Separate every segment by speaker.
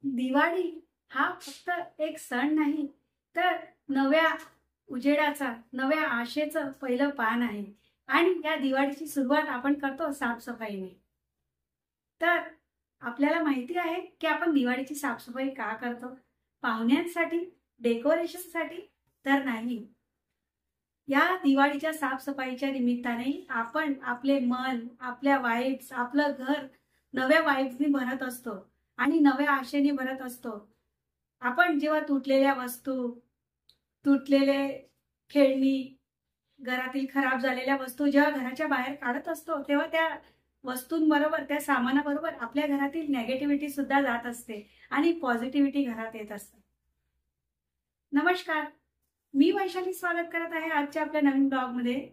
Speaker 1: दिवाळी हा फक्त एक सण नाही, तर नव्या उजेडाचा, नव्या आशेचं पहिलं पान आहे. आणि या दिवाळीची सुरुवात आपण करतो साफसफाईने. तर आपल्याला माहिती आहे की आपण दिवाळीची साफसफाई का करतो? पाहुण्यांसाठी, डेकोरेशनसाठी तर नाही. या दिवाळीच्या साफसफाईच्या निमित्ताने आपण आपले मन, आपल्या वाईब्स, आपलं घर नव्या वाईब्सनी भरत असतो आणि नव्या आशेने भरत असतो. आपण जेव्हा तुटलेल्या वस्तू, तुटलेले खेळणी, घरातील खराब झालेल्या वस्तू जेव्हा घराच्या बाहेर काढत असतो, तेव्हा त्या वस्तूंबरोबर, त्या सामानाबरोबर आपल्या घरातील नेगेटिव्हिटी सुद्धा जात असते आणि पॉझिटिव्हिटी घरात येत असते. नमस्कार, मी वैशाली स्वागत करत आहे आजच्या आपल्या नवीन ब्लॉगमध्ये.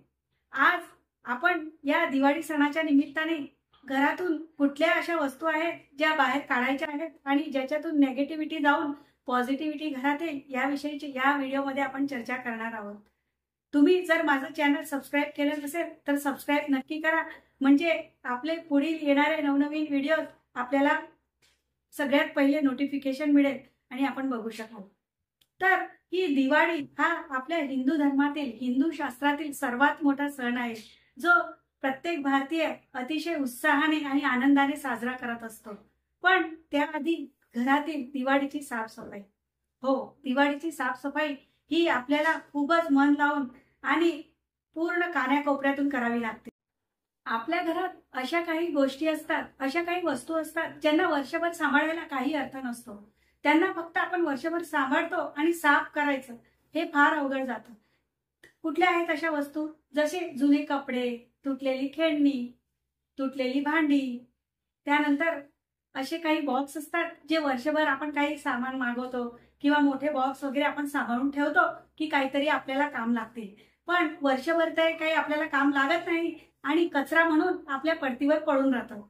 Speaker 1: आज आपण या दिवाळी सणाच्या निमित्ताने घरातून कुठल्या अशा वस्तू आहेत ज्या बाहेर काढायच्या आहेत आणि ज्याच्यातून नेगेटिव्हिटी जाऊन पॉझिटिव्हिटी घरात येईल, याविषयीची या व्हिडिओमध्ये आपण चर्चा करणार आहोत. तुम्ही जर माझं चॅनल सबस्क्राईब केलं नसेल तर सबस्क्राईब नक्की करा, म्हणजे आपले पुढील येणारे नवनवीन व्हिडिओ आपल्याला सगळ्यात पहिले नोटिफिकेशन मिळेल आणि आपण बघू शकाल. तर ही दिवाळी हा आपल्या हिंदू धर्मातील, हिंदू शास्त्रातील सर्वात मोठा सण आहे, जो प्रत्येक भारतीय अतिशय उत्साहाने आणि आनंदाने साजरा करत असतो. पण त्याआधी घरातील दिवाळीची साफसफाई. हो, दिवाळीची साफसफाई ही आपल्याला खूपच मन लावून आणि पूर्ण कानाकोपऱ्यातून करावी लागते. आपल्या घरात अशा काही गोष्टी असतात, अशा काही वस्तू असतात ज्यांना वर्षभर सांभाळायला काही अर्थ नसतो. त्यांना फक्त आपण वर्षभर सांभाळतो आणि साफ करायचं हे फार अवघड जातं. कुठल्या आहेत अशा वस्तू? जसे जुने कपडे, तुटलेली खेळणी, तुटलेली भांडी. त्यानंतर असे काही बॉक्स असतात जे वर्षभर आपण काही सामान मागवतो किंवा मोठे बॉक्स वगैरे आपण सांभाळून ठेवतो की काहीतरी आपल्याला काम लागतील, पण वर्षभर ते काही आपल्याला काम लागत नाही आणि कचरा म्हणून आपल्या पडतीवर पडून राहतो.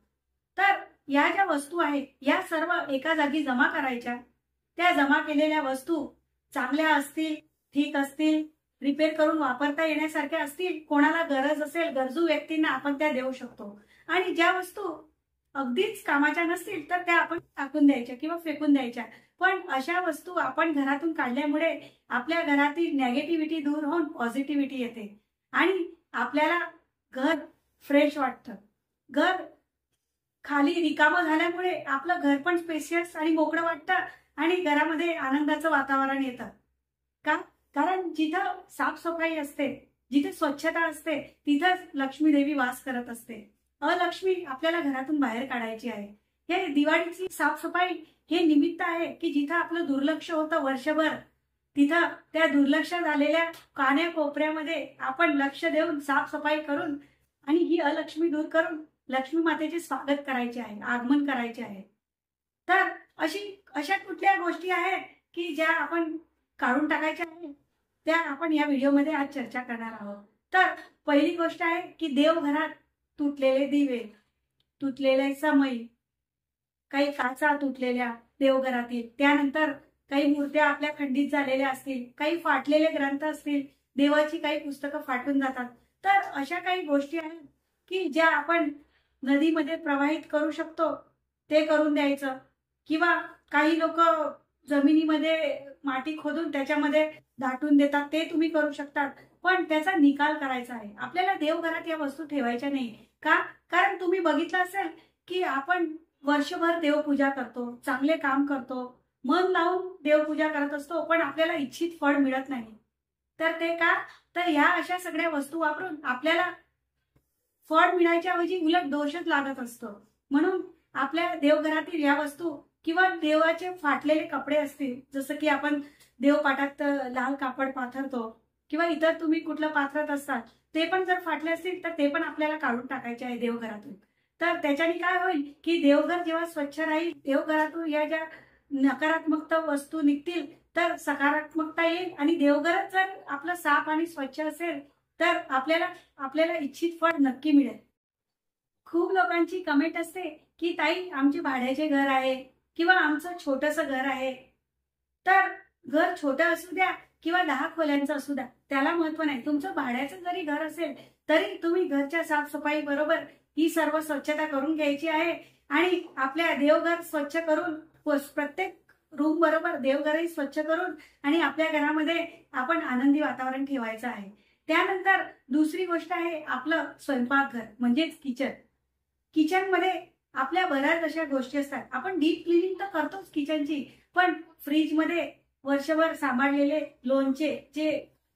Speaker 1: तर या ज्या वस्तू आहेत या सर्व एका जागी जमा करायच्या. त्या जमा केलेल्या वस्तू चांगल्या असतील, ठीक असतील, रिपेअर करून वापरता येण्यासारख्या असतील, कोणाला गरज असेल, गरजू व्यक्तींना आपण त्या देऊ शकतो. आणि ज्या वस्तू अगदीच कामाच्या नसतील तर त्या आपण टाकून द्यायच्या किंवा फेकून द्यायच्या. पण अशा वस्तू आपण घरातून काढल्यामुळे आपल्या घरातील नेगेटिव्हिटी दूर होऊन पॉझिटिव्हिटी येते आणि आपल्याला घर फ्रेश वाटतं. घर खाली रिकामं झाल्यामुळे आपलं घर पण स्पेशियस आणि मोकळं वाटतं आणि घरामध्ये आनंदाचं वातावरण येतं. का? कारण जिथं साफसफाई असते, जिथे स्वच्छता असते, तिथंच लक्ष्मी देवी वास करत असते. अलक्ष्मी आपल्याला घरातून बाहेर काढायची आहे. हे दिवाळीची साफसफाई हे निमित्त आहे की जिथं आपलं दुर्लक्ष होतं वर्षभर, तिथं त्या दुर्लक्ष झालेल्या कान्याकोपऱ्यामध्ये आपण लक्ष देऊन साफसफाई करून आणि ही अलक्ष्मी दूर करून लक्ष्मी मातेचे स्वागत करायचे आहे, आगमन करायचे आहे. तर अशा कुठल्या गोष्टी आहेत की ज्या आपण काढून टाकायच्या आहेत, त्या आपण या व्हिडिओमध्ये आज चर्चा करणार आहोत. तर पहिली गोष्ट आहे की देवघरात तुटलेले दिवे, तुटलेले समई, काही काचा तुटलेल्या देवघरातील, त्यानंतर काही मूर्त्या आपल्या खंडित झालेल्या असतील, काही फाटलेले ग्रंथ असतील, देवाची काही पुस्तकं फाटून जातात. तर अशा काही गोष्टी आहेत की ज्या आपण नदीमध्ये प्रवाहित करू शकतो ते करून द्यायचं. किंवा काही लोक जमिनीमध्ये माती खोदून त्याच्यामध्ये दाटून देतात, ते तुम्ही करू शकता. पण त्याचा निकाल करायचा आहे. आपल्याला देवघरात या वस्तू ठेवायच्या नाही. का? कारण तुम्ही बघितलं असेल की आपण वर्षभर देवपूजा करतो, चांगले काम करतो, मन लावून देवपूजा करत असतो, पण आपल्याला इच्छित फळ मिळत नाही. तर ते का? तर ह्या अशा सगळ्या वस्तू वापरून आपल्याला फळ मिळायच्या ऐवजी उलट दोषच लागत असतो. म्हणून आपल्या देवघरातील या वस्तू किंवा देवाचे फाटलेले कपडे असतील, जसं की आपण देवपाठात लाल कापड पाथरतो किंवा इतर तुम्ही कुठलं पाथरत असतात, ते पण जर फाटले असतील तर ते पण आपल्याला काढून टाकायचे आहे देवघरातून. तर त्याच्याने काय होईल की देवघर जेव्हा स्वच्छ राहील, देवघरातून या ज्या नकारात्मक वस्तू निघतील तर सकारात्मकता येईल आणि देवघरात जर आपलं साफ आणि स्वच्छ असेल तर आपल्याला इच्छित फळ नक्की मिळेल. खूप लोकांची कमेंट असते की ताई आमचे भाड्याचे घर आहे किंवा आमचं छोटंसं घर आहे. तर घर छोटं असू द्या किंवा 10 खोल्यांचं असू द्या, त्याला महत्व नाही. तुमचं भाड्याचं जरी घर असेल तरी तुम्ही घरच्या साफसफाई बरोबर ही सर्व स्वच्छता करून घ्यायची आहे आणि आपल्या देवघर स्वच्छ करून प्रत्येक रूम बरोबर देवघरही स्वच्छ करून आणि आपल्या घरामध्ये आपण आनंदी वातावरण ठेवायचं आहे. त्यानंतर दुसरी गोष्ट आहे आपलं स्वयंपाकघर म्हणजेच किचन. किचनमध्ये आपल्या बऱ्याच अशा गोष्टी असतात. आपण डीप क्लिनिंग तर करतोच किचनची, पण फ्रीजमध्ये वर्षभर सांभाळलेले लोणचे, जे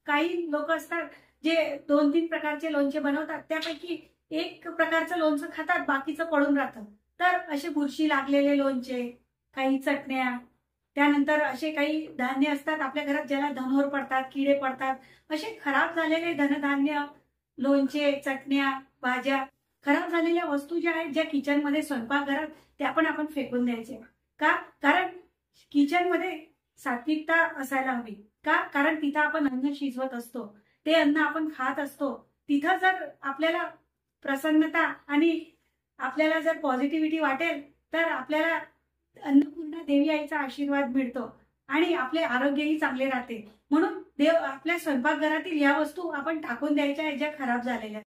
Speaker 1: काही लोक असतात जे 2-3 प्रकारचे लोणचे बनवतात, त्यापैकी एक प्रकारचं लोणचं खातात, बाकीचं पडून राहतं. तर असे बुरशी लागलेले लोणचे, काही चटण्या, त्यानंतर असे काही धान्य असतात आपल्या घरात ज्याला धनोर पडतात, किडे पडतात, असे खराब झालेले धनधान्य, लोणचे, चटण्या, भाज्या, खराब झालेल्या वस्तू ज्या आहेत ज्या किचनमध्ये स्वयंपाकघरात, त्या पण आपण फेकून द्यायचे. का? कारण किचनमध्ये सात्विकता असायला हवी. का? कारण तिथं आपण अन्न शिजवत असतो, ते अन्न आपण खात असतो. तिथं जर आपल्याला प्रसन्नता आणि आपल्याला जर पॉझिटिव्हिटी वाटेल तर आपल्याला अन्नपूर्णा देवी आईचा आशीर्वाद मिळतो आणि आपले आरोग्यही चांगले राहते. म्हणून देव आपल्या स्वयंपाकघरातील या वस्तू आपण टाकून द्यायच्या आहेत ज्या खराब झालेल्या.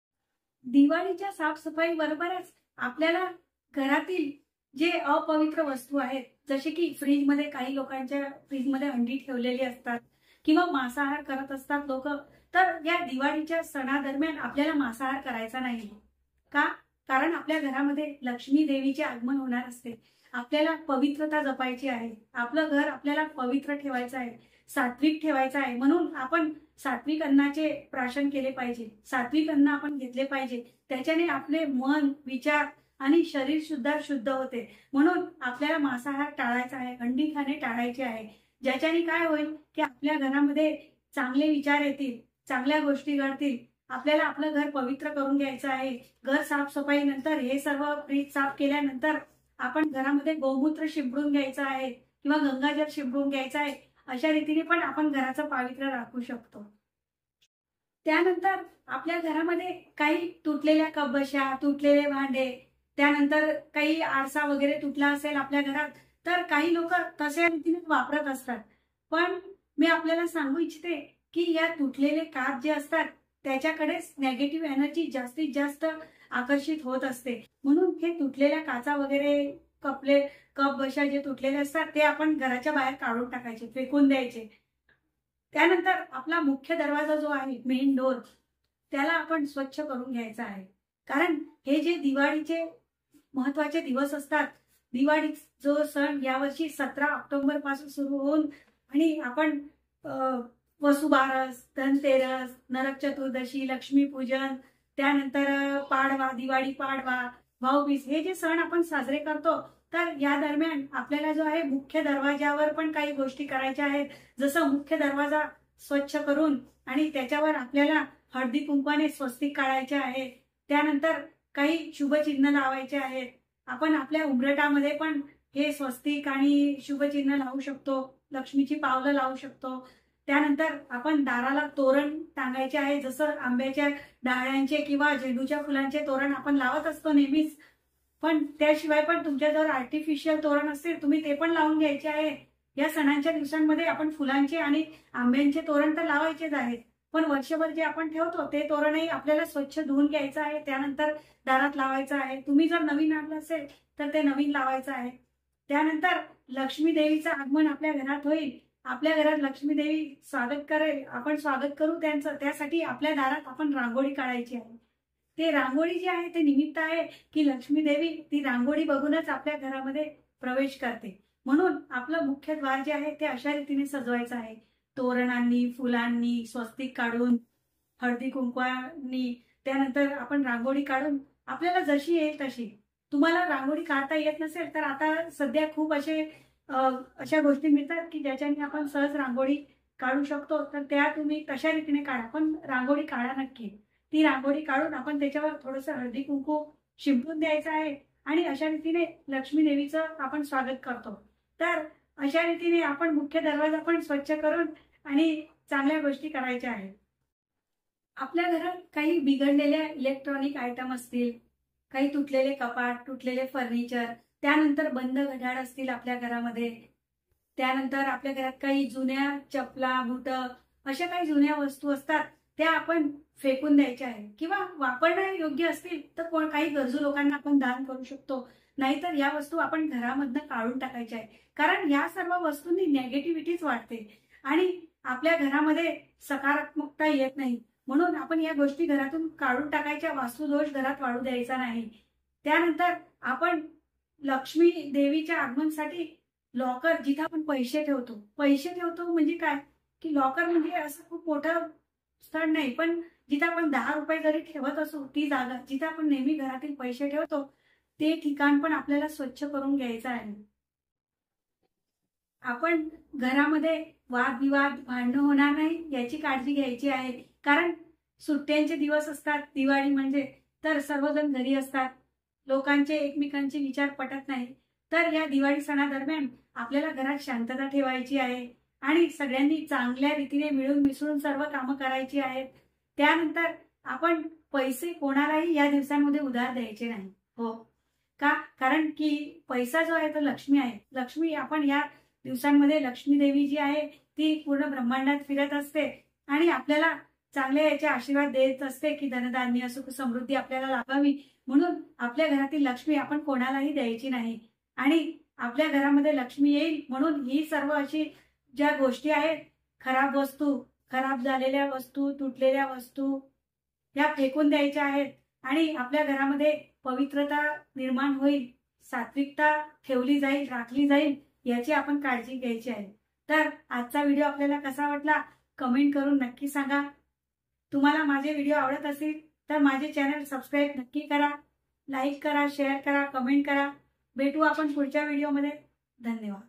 Speaker 1: दिवाळीच्या साफसफाई बरोबरच आपल्याला घरातील जे अपवित्र वस्तू आहेत, जसे की फ्रीजमध्ये, काही लोकांच्या फ्रीजमध्ये अंडी ठेवलेली असतात किंवा मांसाहार करत असतात लोक, तर या दिवाळीच्या सणादरम्यान आपल्याला मांसाहार करायचा नाही. का? कारण आपल्या घरामध्ये लक्ष्मी देवीचे आगमन होणार असते. आपल्याला पवित्रता जपायची आहे. आपलं घर आपल्याला पवित्र ठेवायचं आहे, सात्विक ठेवायचं आहे. म्हणून आपण सात्विक अन्नाचे प्राशन केले पाहिजे, सात्विक अन्न आपण घेतले पाहिजे. त्याच्याने आपले मन, विचार आणि शरीर सुद्धा शुद्ध होते. म्हणून आपल्याला मांसाहार टाळायचा आहे, अंडी खाणे टाळायचे आहे. ज्याच्याने काय होईल की आपल्या घरामध्ये चांगले विचार येतील, चांगल्या गोष्टी घडतील. आपल्याला आपलं घर पवित्र करून घ्यायचं आहे. घर साफसफाई नंतर, हे सर्व फ्रीज साफ केल्यानंतर आपण घरामध्ये गोमूत्र शिंपडून घ्यायचं आहे किंवा गंगाजल शिंपडून घ्यायचं आहे. अशा रीतीने पण आपण घराचं पावित्र्य राखू शकतो. त्यानंतर आपल्या घरामध्ये काही तुटलेल्या कपबशा, तुटलेले भांडे, त्यानंतर काही आरसा वगैरे तुटला असेल आपल्या घरात, तर काही लोक तशा रीतीने वापरत असतात. पण मी आपल्याला सांगू इच्छिते की या तुटलेले काच जे असतात त्याच्याकडेच नेगेटिव्ह एनर्जी जास्तीत जास्त आकर्षित होत असते. म्हणून हे तुटलेल्या काचा वगैरे, कप बशा जे तुटलेले असतात ते आपण घराच्या बाहेर काढून टाकायचे, फेकून द्यायचे. त्यानंतर आपला मुख्य दरवाजा जो आहे, मेन डोर, त्याला आपण स्वच्छ करून घ्यायचा आहे. कारण हे जे दिवाळीचे महत्वाचे दिवस असतात, दिवाळी जो सण यावर्षी 17 ऑक्टोबर पासून सुरू होऊन आणि आपण वसुबारस, धनतेरस, नरक चतुर्दशी, लक्ष्मीपूजन, त्यानंतर पाडवा, दिवाळी पाडवा, भाऊबीज, हे जे सण आपण साजरे करतो, तर या दरम्यान आपल्याला जो आहे मुख्य दरवाजावर पण काही गोष्टी करायच्या आहेत. जसं मुख्य दरवाजा स्वच्छ करून आणि त्याच्यावर आपल्याला हळदी कुंकवाने स्वस्तिक काढायचे आहे. त्यानंतर काही शुभचिन्ह लावायचे आहेत. आपण आपल्या उंबरठामध्ये पण हे स्वस्तिक आणि शुभचिन्ह लावू शकतो, लक्ष्मीची पावलं लावू शकतो. त्यानंतर आपण दाराला तोरण टांगायचे आहे, जसं आंब्याच्या डाळ्यांचे किंवा झेंडूच्या फुलांचे तोरण आपण लावत असतो नेहमीच. पण त्याशिवाय पण तुमच्याजवळ आर्टिफिशियल तोरण असतील, तुम्ही ते पण लावून घ्यायचे आहे. या सणांच्या दिवसांमध्ये आपण फुलांचे आणि आंब्यांचे तोरण तर लावायचेच आहेत, पण वर्षभर जे आपण ठेवतो ते तोरणही आपल्याला स्वच्छ धुवून घ्यायचं आहे, त्यानंतर दारात लावायचं आहे. तुम्ही जर नवीन आणलं असेल तर ते नवीन लावायचं आहे. त्यानंतर लक्ष्मी देवीचं आगमन आपल्या घरात होईल, आपल्या घरात लक्ष्मी देवी स्वागत करेल, आपण स्वागत करू त्यांचं. त्यासाठी आपल्या दारात आपण रांगोळी काढायची आहे. ते रांगोळी जी आहे ते निमित्त आहे की लक्ष्मी देवी ती रांगोळी बघूनच आपल्या घरामध्ये प्रवेश करते. म्हणून आपलं मुख्य द्वार जे आहे ते अशा रीतीने सजवायचं आहे, तोरणांनी, फुलांनी, स्वस्तिक काढून, हळदी कुंकवानी. त्यानंतर आपण रांगोळी काढून आपल्याला जशी येईल तशी. तुम्हाला रांगोळी काढता येत नसेल तर आता सध्या खूप अशा गोष्टी मिळतात की ज्याच्याने आपण सहज रांगोळी काढू शकतो, तर त्या तुम्ही तशा रीतीने काढा, पण रांगोळी काढा नक्की. ती रांगोळी काढून आपण त्याच्यावर थोडंसं हळदी कुंकू शिंपडून द्यायचं आहे आणि अशा रीतीने लक्ष्मी देवीचं आपण स्वागत करतो. तर अशा रीतीने आपण मुख्य दरवाजा पण स्वच्छ करून आणि चांगल्या गोष्टी करायच्या आहेत. आपल्या घरात काही बिघडलेल्या इलेक्ट्रॉनिक आयटम असतील, काही तुटलेले कपाट, तुटलेले फर्निचर, त्यानंतर बंद घड्याळ असतील आपल्या घरामध्ये, त्यानंतर आपल्या घरात काही जुन्या चपला, बुट, अशा काही जुन्या वस्तू असतात त्या आपण फेकून द्यायच्या आहे किंवा वापरण्यायोग्य असतील तर काही गरजू लोकांना आपण दान करू शकतो. नाहीतर या वस्तू आपण घरामधनं काढून टाकायच्या आहे. कारण या सर्व वस्तूंनी नेगेटिव्हिटीच वाढते आणि आपल्या घरामध्ये सकारात्मकता येत नाही. म्हणून आपण या गोष्टी घरातून काढून टाकायच्या. वास्तुदोष घरात वाढू द्यायचा नाही. त्यानंतर आपण लक्ष्मी देवीच्या आगमनासाठी लॉकर, जिथं आपण पैसे ठेवतो म्हणजे काय की लॉकर म्हणजे असं खूप मोठं स्थळ नाही, पण जिथं आपण 10 रुपये जरी ठेवत असू ती जागा, जिथं आपण नेहमी घरातील पैसे ठेवतो ते ठिकाण पण आपल्याला स्वच्छ करून घ्यायचं आहे. आपण घरामध्ये वादविवाद, भांडणं होणार नाही याची काळजी घ्यायची आहे. कारण सुट्ट्यांचे दिवस असतात, दिवाळी म्हणजे, तर सर्वजण घरी असतात, लोकांचे एकमेकांचे विचार पटत नाही. तर या दिवाळी सणादरम्यान आपल्याला घरात शांतता ठेवायची आहे आणि सगळ्यांनी चांगल्या रीतीने मिळून मिसळून सर्व कामं करायची आहेत. त्यानंतर आपण पैसे कोणालाही या दिवसांमध्ये उधार द्यायचे नाही. हो का? कारण की पैसा जो आहे तो लक्ष्मी आहे. लक्ष्मी, आपण या दिवसांमध्ये लक्ष्मी देवी जी आहे ती पूर्ण ब्रह्मांडात फिरत असते आणि आपल्याला चांगले याचे आशीर्वाद देत असते की धनधान्य सुख समृद्धी आपल्याला लाभावी. म्हणून आपल्या घरातील लक्ष्मी आपण कोणालाही द्यायची नाही आणि आपल्या घरामध्ये लक्ष्मी येईल म्हणून ही सर्व अशी ज्या गोष्टी आहेत, खराब वस्तू, खराब झालेल्या वस्तू, तुटलेल्या वस्तू या फेकून द्यायच्या आहेत आणि आपल्या घरामध्ये पवित्रता निर्माण होईल, सात्विकता ठेवली जाईल, राखली जाईल, याची आपण काळजी घ्यायची आहे. तर आजचा व्हिडिओ आपल्याला कसा वाटला कमेंट करून नक्की सांगा. तुम्हाला माझे व्हिडिओ आवडत असेल तर माझे चॅनल सबस्क्राईब नक्की करा, लाईक करा, शेअर करा, कमेंट करा. भेटू आपण पुढच्या व्हिडिओमध्ये. धन्यवाद.